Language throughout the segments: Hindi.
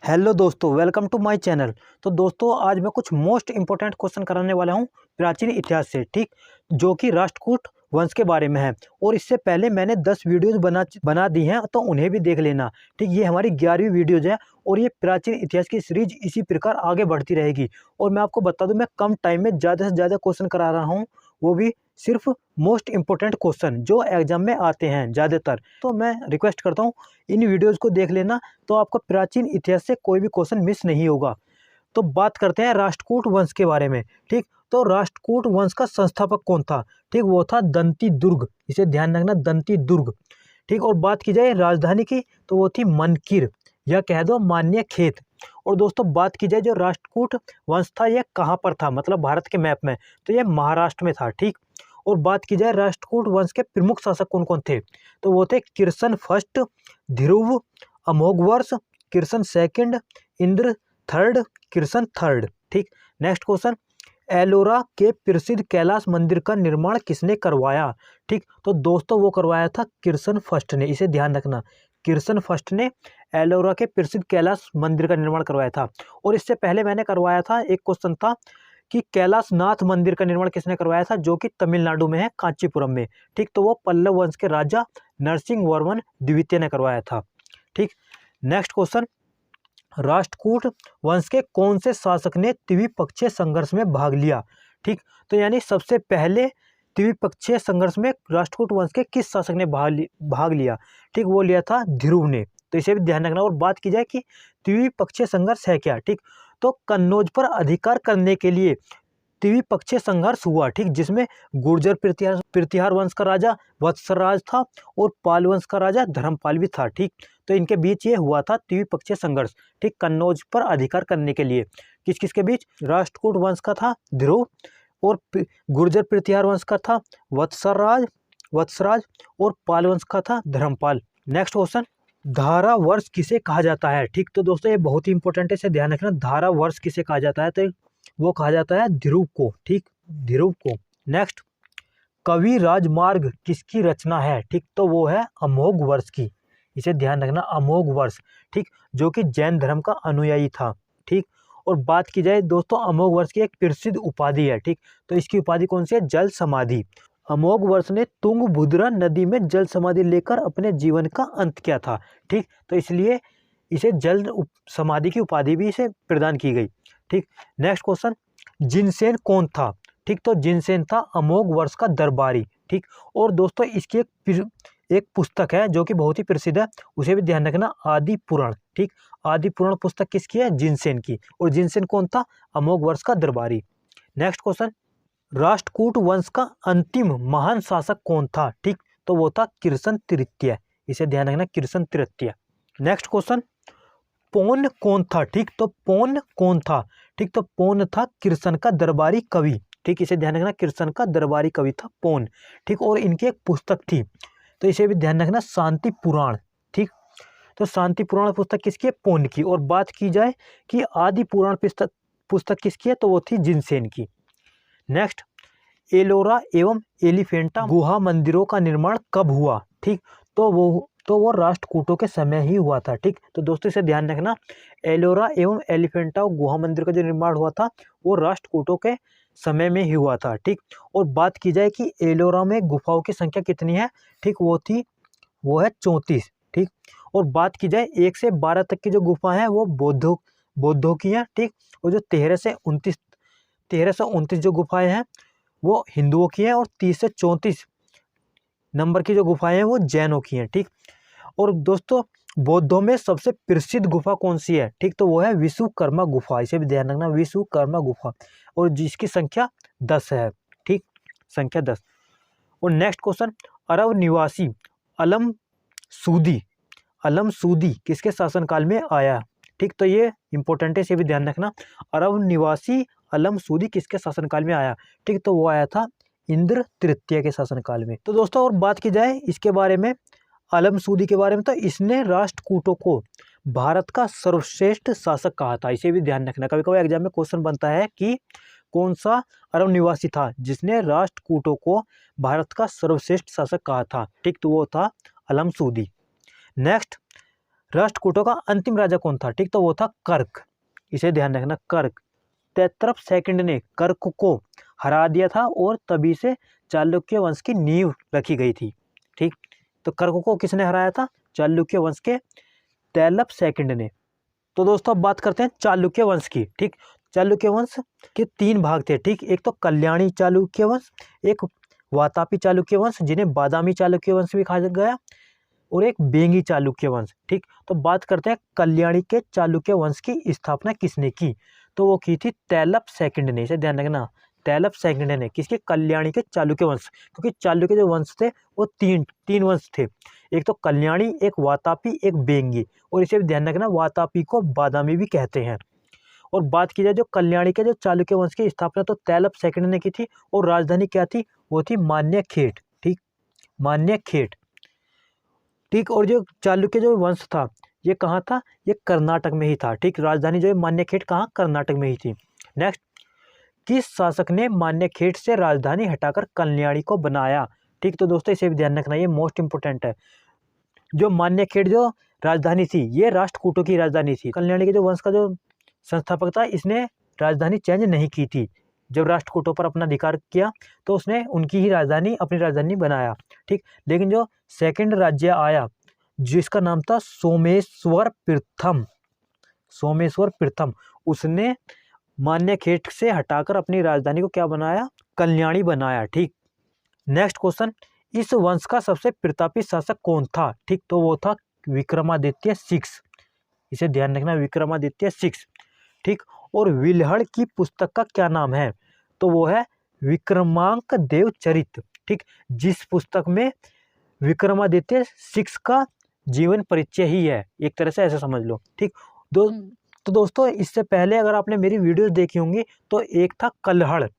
हेलो दोस्तों, वेलकम टू माय चैनल। तो दोस्तों, आज मैं कुछ मोस्ट इंपॉर्टेंट क्वेश्चन कराने वाला हूं प्राचीन इतिहास से, ठीक, जो कि राष्ट्रकूट वंश के बारे में है। और इससे पहले मैंने 10 वीडियोज बना दी हैं, तो उन्हें भी देख लेना, ठीक। ये हमारी 11वीं वीडियोज है और ये प्राचीन इतिहास की सीरीज इसी प्रकार आगे बढ़ती रहेगी। और मैं आपको बता दूं, मैं कम टाइम में ज़्यादा से ज़्यादा क्वेश्चन करा रहा हूँ, वो भी सिर्फ मोस्ट इंपॉर्टेंट क्वेश्चन जो एग्जाम में आते हैं ज़्यादातर। तो मैं रिक्वेस्ट करता हूँ इन वीडियोज़ को देख लेना, तो आपको प्राचीन इतिहास से कोई भी क्वेश्चन मिस नहीं होगा। तो बात करते हैं राष्ट्रकूट वंश के बारे में, ठीक। तो राष्ट्रकूट वंश का संस्थापक कौन था, ठीक, वो था दंती दुर्ग। इसे ध्यान रखना, दंती दुर्ग, ठीक। और बात की जाए राजधानी की, तो वो थी मनकिर, या कह दो मान्य खेत। और दोस्तों, बात की जाए जो राष्ट्रकूट वंश था ये कहाँ पर था, मतलब भारत के मैप में, तो ये महाराष्ट्र में था, ठीक। और बात की जाए राष्ट्रकूट वंश के प्रमुख शासक कौन कौन थे, तो वो थे Krishna first, Dhruv, Amoghavarsha, Krishna second, Indra third, Krishna third, ठीक। नेक्स्ट क्वेश्चन, एलोरा के प्रसिद्ध कैलाश मंदिर का निर्माण किसने करवाया, ठीक। तो दोस्तों, वो करवाया था किर्सन फर्स्ट ने, इसे ध्यान रखना। किर्सन फर्स्ट ने एलोरा के प्रसिद्ध कैलाश मंदिर का निर्माण करवाया था। और इससे पहले मैंने करवाया था, एक क्वेश्चन था कि कैलाशनाथ मंदिर का निर्माण किसने करवाया था, जो कि तमिलनाडु में है, कांचीपुरम में, ठीक। तो वो पल्लव वंश के राजा नरसिंह वर्मन द्वितीय ने करवाया था, ठीक। नेक्स्ट क्वेश्चन, राष्ट्रकूट वंश के कौन से शासक ने त्रिपक्षीय संघर्ष में भाग लिया, ठीक। तो यानी सबसे पहले त्रिपक्षीय संघर्ष में राष्ट्रकूट वंश के किस शासक ने भाग लिया, ठीक, वो लिया था ध्रुव ने। तो इसे भी ध्यान रखना। और बात की जाए कि त्रिपक्षीय संघर्ष है क्या, ठीक, तो कन्नौज पर अधिकार करने के लिए त्रिपक्षीय संघर्ष हुआ, ठीक, जिसमें गुर्जर प्रतिहार वंश का राजा वत्सराज था और पाल वंश का राजा धर्मपाल भी था, ठीक। तो इनके बीच ये हुआ था त्रिपक्षीय संघर्ष, ठीक, कन्नौज पर अधिकार करने के लिए। किस किस के बीच, राष्ट्रकूट वंश का था ध्रुव, और गुर्जर प्रतिहार वंश का था वत्सराज और पाल वंश का था धर्मपाल। नेक्स्ट क्वेश्चन, धारा वर्ष किसे कहा जाता है, ठीक। तो दोस्तों, ये बहुत ही इंपॉर्टेंट है, इसे ध्यान रखना। धारा वर्ष किसे कहा जाता है, तो वो कहा जाता है ध्रुव को, ठीक, ध्रुव को। नेक्स्ट, कवि राजमार्ग किसकी रचना है, ठीक, तो वो है अमोघ वर्ष की। इसे ध्यान रखना, अमोघ वर्ष, ठीक, जो कि जैन धर्म का अनुयायी था, ठीक। और बात की जाए दोस्तों, अमोघ वर्ष की एक प्रसिद्ध उपाधि है, ठीक। तो इसकी उपाधि कौन सी है, जल समाधि। अमोघ वर्ष ने तुंगभद्रा नदी में जल समाधि लेकर अपने जीवन का अंत किया था, ठीक। तो इसलिए इसे जल समाधि की उपाधि भी इसे प्रदान की गई, ठीक। नेक्स्ट क्वेश्चन, जिनसेन कौन था, ठीक। तो जिनसेन था अमोघ वर्ष का दरबारी, ठीक। और दोस्तों, इसकी एक पुस्तक है जो कि बहुत ही प्रसिद्ध है, उसे भी ध्यान रखना, आदि पुराण, ठीक। आदि पुराण पुस्तक किसकी है, जिनसेन की। और जिनसेन कौन था, अमोघ वर्ष का दरबारी। नेक्स्ट क्वेश्चन, राष्ट्रकूट वंश का अंतिम महान शासक कौन था, ठीक। तो वो था किर्सन तृतीय। इसे ध्यान रखना, किर्सन तृतीय। नेक्स्ट क्वेश्चन, पौन कौन था, ठीक। तो पौन कौन था, ठीक। तो पौन था किर्सन का दरबारी कवि, ठीक। इसे ध्यान रखना, किर्सन का दरबारी कवि था पौन, ठीक। और इनकी एक पुस्तक थी, तो इसे भी ध्यान रखना, शांति पुराण, ठीक। तो शांति पुराण पुस्तक किसकी है, पौन की। और बात की जाए कि आदि पुराण पुस्तक किसकी है, तो वो थी जिनसेन की। नेक्स्ट, एलोरा एवं एलिफेंटा गुहा मंदिरों का निर्माण कब हुआ, ठीक। तो वो राष्ट्रकूटों के समय ही हुआ था, ठीक। तो दोस्तों, इसे ध्यान रखना, एलोरा एवं एलिफेंटा गुहा मंदिर का जो निर्माण हुआ था वो राष्ट्रकूटों के समय में ही हुआ था, ठीक। और बात की जाए कि एलोरा में गुफाओं की संख्या कितनी है, ठीक, वो है 34, ठीक। और बात की जाए 1 से 12 तक की जो गुफा है वो बौद्धों की है, ठीक। और जो 13 से 29 जो गुफाएं हैं वो हिंदुओं की है, और 30 से 34 नंबर की जो गुफाएं हैं वो जैनों की हैं, ठीक। और दोस्तों, बौद्धों में सबसे प्रसिद्ध गुफा कौन सी है, ठीक। तो वो है विश्वकर्मा गुफा। इसे भी ध्यान रखना, विश्वकर्मा गुफा, और जिसकी संख्या 10 है, ठीक, संख्या 10। और नेक्स्ट क्वेश्चन, अरब निवासी अलम सूदी किसके शासनकाल में आया, ठीक। तो ये इंपॉर्टेंट है, इसे भी ध्यान रखना, अरब निवासी अलम सूदी किसके शासनकाल में आया, ठीक। तो वो आया था इंद्र तृतीय के शासनकाल में। तो दोस्तों, और बात की जाए इसके बारे में, अलम सूदी के बारे में, तो इसने राष्ट्रकूटों को भारत का सर्वश्रेष्ठ शासक कहा था। इसे भी ध्यान रखना, कभी कभी एग्जाम में क्वेश्चन बनता है कि कौन सा अरब निवासी था जिसने राष्ट्रकूटों को भारत का सर्वश्रेष्ठ शासक कहा था, ठीक। तो वो था अलम सूदी। नेक्स्ट, राष्ट्रकूटों का अंतिम राजा कौन था? ठीक, तो वो था कर्क। इसे ध्यान रखना, कर्क। तैत्रप सेकंड ने कर्क को हरा दिया था और तभी से चालुक्य वंश की नींव रखी गई थी। ठीक, तो कर्क को किसने हराया था? चालुक्य वंश के तैलप सेकंड ने। तो दोस्तों अब बात करते हैं चालुक्य वंश की। ठीक, चालुक्य वंश के 3 भाग थे। ठीक, एक तो कल्याणी चालुक्य वंश, एक वातापी चालुक्य वंश जिन्हें बादामी चालुक्य वंश भी कहा गया, और एक बेंगी चालुक्य वंश। ठीक, तो बात करते हैं कल्याणी के चालुक्य वंश की स्थापना किसने की? तो वो की थी तैलप सेकंड ने। इसे ध्यान रखना, तैलप सेकंड ने। किसके? कल्याणी के चालुक्य वंश। क्योंकि चालुक्य जो वंश थे वो तीन वंश थे, एक तो कल्याणी, एक वातापी, एक बेंगी। और इसे भी ध्यान रखना, वातापी को बादामी भी कहते हैं। और बात की जाए जो कल्याणी के जो चालुक्य वंश की स्थापना तो तैलप सेकंड ने की थी, और राजधानी क्या थी? वो थी मान्यखेट। ठीक, मान्यखेट। ठीक, और जो चालुक्य जो वंश था ये कहाँ था? ये कर्नाटक में ही था। ठीक, राजधानी जो है मान्यखेट कहाँ? कर्नाटक में ही थी। नेक्स्ट, किस शासक ने मान्यखेट से राजधानी हटाकर कल्याणी को बनाया? ठीक, तो दोस्तों इसे भी ध्यान रखना, ये मोस्ट इंपोर्टेंट है। जो मान्यखेट जो राजधानी थी ये राष्ट्रकूटों की राजधानी थी। कल्याणी के जो वंश का जो संस्थापक था इसने राजधानी चेंज नहीं की थी। जब राष्ट्रकूटों पर अपना अधिकार किया तो उसने उनकी ही राजधानी अपनी राजधानी बनाया। ठीक, लेकिन जो सेकंड राज्य आया जिसका नाम था सोमेश्वर प्रथम, सोमेश्वर प्रथम, उसने मान्यखेट से हटाकर अपनी राजधानी को क्या बनाया? कल्याणी बनाया। ठीक, नेक्स्ट क्वेश्चन, इस वंश का सबसे प्रतापी शासक कौन था? ठीक, तो वो था विक्रमादित्य 6। इसे ध्यान रखना, विक्रमादित्य 6। ठीक, और विल्हड़ की पुस्तक का क्या नाम है? तो वो है विक्रमांक देव चरित। ठीक, जिस पुस्तक में विक्रमादित्य 6 का जीवन परिचय ही है, एक तरह से ऐसा समझ लो। ठीक, तो दोस्तों इससे पहले अगर आपने मेरी वीडियोस देखी होंगी तो एक था कल्हड़,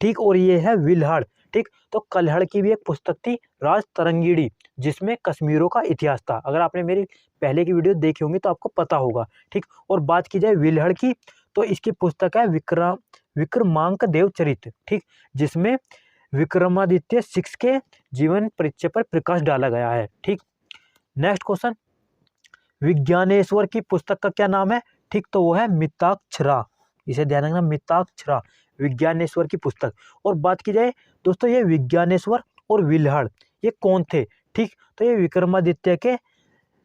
ठीक, और ये है विल्हड़। ठीक, तो कल्हड़ की भी एक पुस्तक थी राज तरंगिणी जिसमें कश्मीरों का इतिहास था। अगर आपने मेरी पहले की वीडियो देखी होंगी तो आपको पता होगा। ठीक, और बात की जाए विल्हड़ की तो इसकी पुस्तक है विक्रमांक देव चरित। ठीक, जिसमें विक्रमादित्य 6 के जीवन परिचय पर प्रकाश डाला गया है। ठीक, नेक्स्ट क्वेश्चन, विज्ञानेश्वर की पुस्तक का क्या नाम है? ठीक, तो वो है मिताक्षरा। इसे ध्यान रखना, मिताक्षरा, विज्ञानेश्वर की पुस्तक। और बात की जाए दोस्तों ये विज्ञानेश्वर और विल्हड़ ये कौन थे? ठीक, तो ये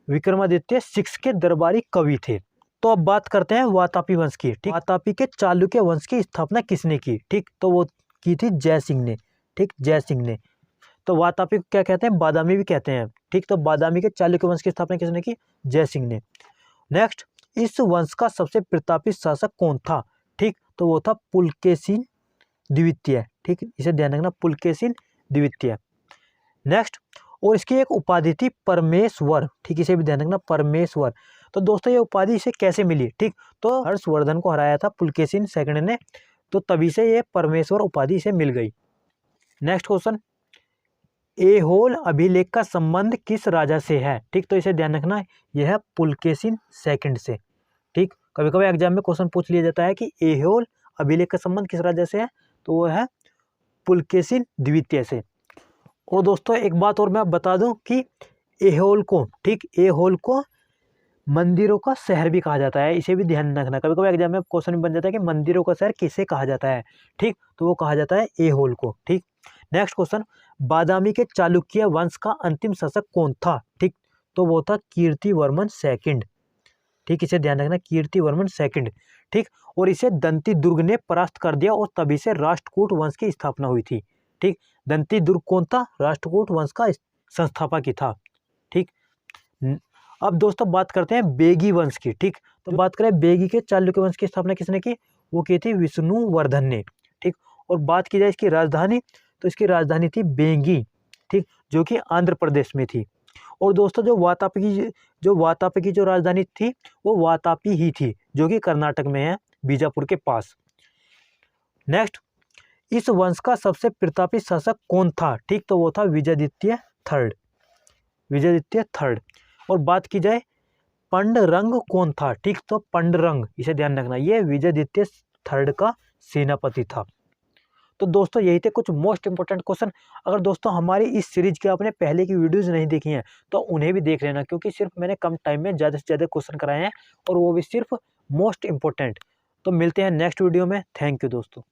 विक्रमादित्य 6 के दरबारी कवि थे। तो अब बात करते हैं वातापी वंश की। ठीक, वातापी के चालुक्य वंश की स्थापना किसने की? ठीक, तो वो की थी जय सिंह ने। ठीक, जय सिंह ने। तो वातापी को क्या कहते हैं? बादामी भी कहते हैं। ठीक, तो बादामी के चालुक्य वंश की स्थापना किसने की? जय सिंह ने। नेक्स्ट, इस वंश का सबसे प्रतापी शासक कौन था? ठीक, तो वो था पुलकेशिन द्वितीय। ठीक, इसे ध्यान रखना, पुलकेशिन द्वितीय। नेक्स्ट, और इसकी एक उपाधि थी परमेश्वर। ठीक, इसे भी ध्यान रखना, परमेश्वर। तो दोस्तों ये उपाधि इसे कैसे मिली? ठीक, तो हर्षवर्धन को हराया था पुलकेशिन सेकंड ने, तो तभी से ये परमेश्वर उपाधि इसे मिल गई। नेक्स्ट क्वेश्चन, ऐहोल अभिलेख का संबंध किस राजा से है? ठीक, तो इसे ध्यान रखना, यह है पुलकेशिन सेकंड से। ठीक, कभी कभी एग्जाम में क्वेश्चन पूछ लिया जाता है कि ऐहोल अभिलेख का संबंध किस राजा से है, तो वो है पुलकेशिन द्वितीय से। और दोस्तों एक बात और मैं बता दूं कि ऐहोल को, ठीक, ऐहोल को मंदिरों का शहर भी कहा जाता है। इसे भी ध्यान रखना, कभी कभी एग्जाम में क्वेश्चन बन जाता है कि मंदिरों का शहर किसे कहा जाता है? ठीक, तो वो कहा जाता है ऐहोल को। ठीक, नेक्स्ट क्वेश्चन, बादामी के चालुक्य वंश का अंतिम शासक कौन था? ठीक, तो वो था कीर्तिवर्मन सेकंड। ठीक, इसे ध्यान रखना, कीर्तिवर्मन सेकंड। ठीक, और इसे दंती दुर्ग ने परास्त कर दिया और तभी से राष्ट्रकूट वंश की स्थापना हुई थी। ठीक, दंती दुर्ग कौन था? राष्ट्रकूट वंश का संस्थापक ही था। ठीक, अब दोस्तों बात करते हैं बेगी वंश की। ठीक, तो बात करें बेगी के चालुक्य वंश की स्थापना किसने की? वो की थी विष्णुवर्धन ने। ठीक, और बात की जाए इसकी राजधानी तो इसकी राजधानी थी बेंगी। ठीक, जो कि आंध्र प्रदेश में थी। और दोस्तों जो वातापी की जो राजधानी थी वो वातापी ही थी, जो कि कर्नाटक में है, बीजापुर के पास। नेक्स्ट, इस वंश का सबसे प्रतापी शासक कौन था? ठीक, तो वो था विजयादित्य थर्ड, विजयादित्य थर्ड। और बात की जाए पंडरंग कौन था? ठीक, तो पंडरंग, इसे ध्यान रखना, ये विजयादित्य थर्ड का सेनापति था। तो दोस्तों यही थे कुछ मोस्ट इंपॉर्टेंट क्वेश्चन। अगर दोस्तों हमारी इस सीरीज के आपने पहले की वीडियोज़ नहीं देखी हैं तो उन्हें भी देख लेना, क्योंकि सिर्फ मैंने कम टाइम में ज़्यादा से ज़्यादा क्वेश्चन कराए हैं और वो भी सिर्फ मोस्ट इंपॉर्टेंट। तो मिलते हैं नेक्स्ट वीडियो में। थैंक यू दोस्तों।